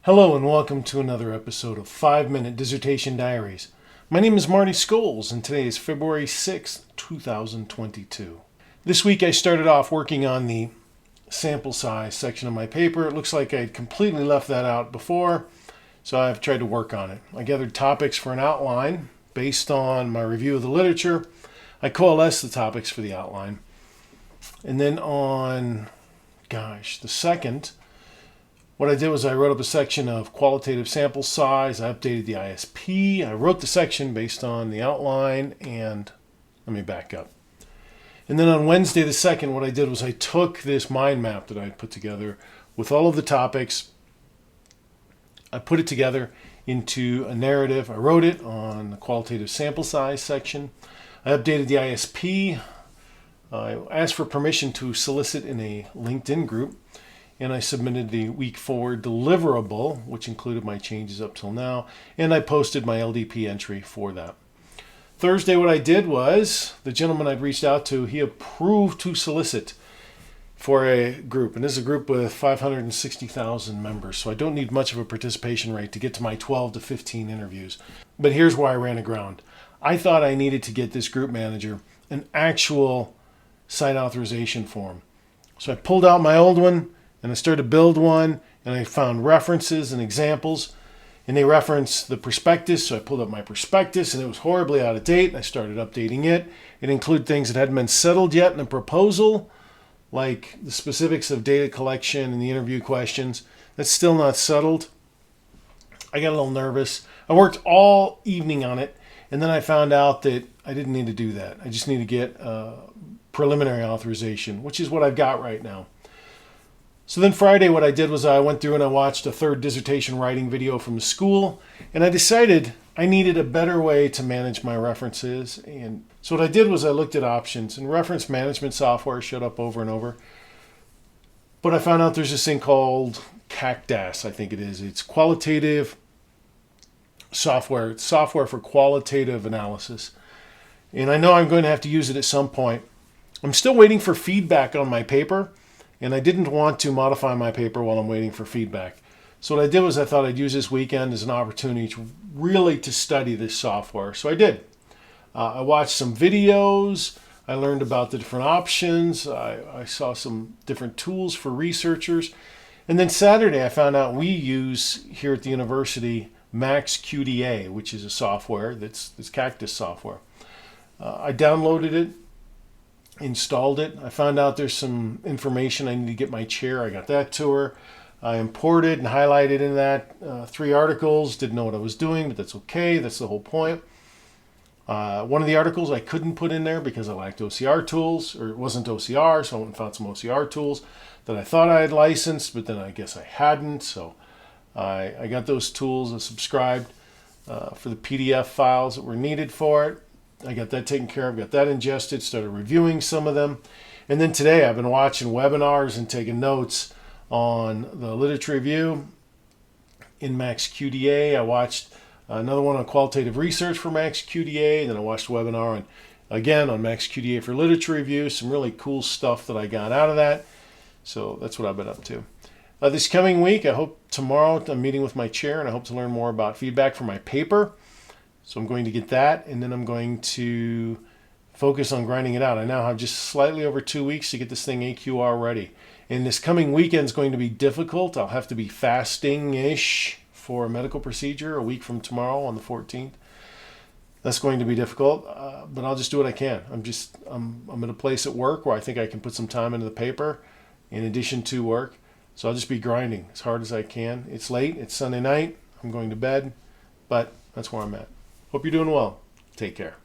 Hello and welcome to another episode of 5-Minute Dissertation Diaries. My name is Marty Scholes and today is February 6th, 2022. This week I started off working on the sample size section of my paper. It looks like I'd completely left that out before, so I've tried to work on it. I gathered topics for an outline based on my review of the literature. I coalesced the topics for the outline. And then on, the 2nd, what I did was I wrote up a section of qualitative sample size. I updated the ISP. I wrote the section based on the outline, and let me back up. And then on Wednesday the 2nd, what I did was I took this mind map that I had put together with all of the topics. I put it together into a narrative. I wrote it on the qualitative sample size section. I updated the ISP. I asked for permission to solicit in a LinkedIn group. And I submitted the week 4 deliverable, which included my changes up till now, and I posted my LDP entry for that. Thursday, what I did was, the gentleman I'd reached out to, he approved to solicit for a group, and this is a group with 560,000 members, so I don't need much of a participation rate to get to my 12 to 15 interviews. But here's why I ran aground. I thought I needed to get this group manager an actual site authorization form. So I pulled out my old one, and I started to build one, and I found references and examples, and they reference the prospectus, so I pulled up my prospectus, and it was horribly out of date, and I started updating it. It included things that hadn't been settled yet in the proposal, like the specifics of data collection and the interview questions. That's still not settled. I got a little nervous. I worked all evening on it, and then I found out that I didn't need to do that. I just need to get preliminary authorization, which is what I've got right now. So then Friday, what I did was I went through and I watched a third dissertation writing video from the school, and I decided I needed a better way to manage my references. And so what I did was I looked at options, and reference management software showed up over and over. But I found out there's this thing called CAQDAS, I think it is. It's qualitative software. It's software for qualitative analysis. And I know I'm going to have to use it at some point. I'm still waiting for feedback on my paper. And I didn't want to modify my paper while I'm waiting for feedback. So what I did was I thought I'd use this weekend as an opportunity to study this software. So I did. I watched some videos. I learned about the different options. I saw some different tools for researchers. And then Saturday I found out we use here at the university MAXQDA, which is a software that's CAQDAS software. I downloaded it. Installed it. I found out there's some information I need to get my chair. I got that to her. I imported and highlighted in that 3 articles. Didn't know what I was doing, but that's okay. That's the whole point. One of the articles I couldn't put in there because I lacked OCR tools, or it wasn't OCR, so I went and found some OCR tools that I thought I had licensed, but then I guess I hadn't. So I got those tools. I subscribed for the PDF files that were needed for it. I got that taken care of, got that ingested, started reviewing some of them. And then today I've been watching webinars and taking notes on the literature review in MAXQDA. I watched another one on qualitative research for MAXQDA. Then I watched a webinar on MAXQDA for literature review. Some really cool stuff that I got out of that. So that's what I've been up to. This coming week, I hope tomorrow I'm meeting with my chair, and I hope to learn more about feedback for my paper. So I'm going to get that, and then I'm going to focus on grinding it out. I now have just slightly over 2 weeks to get this thing AQR ready. And this coming weekend is going to be difficult. I'll have to be fasting-ish for a medical procedure a week from tomorrow on the 14th. That's going to be difficult, but I'll just do what I can. I'm at a place at work where I think I can put some time into the paper in addition to work. So I'll just be grinding as hard as I can. It's late. It's Sunday night. I'm going to bed, but that's where I'm at. Hope you're doing well. Take care.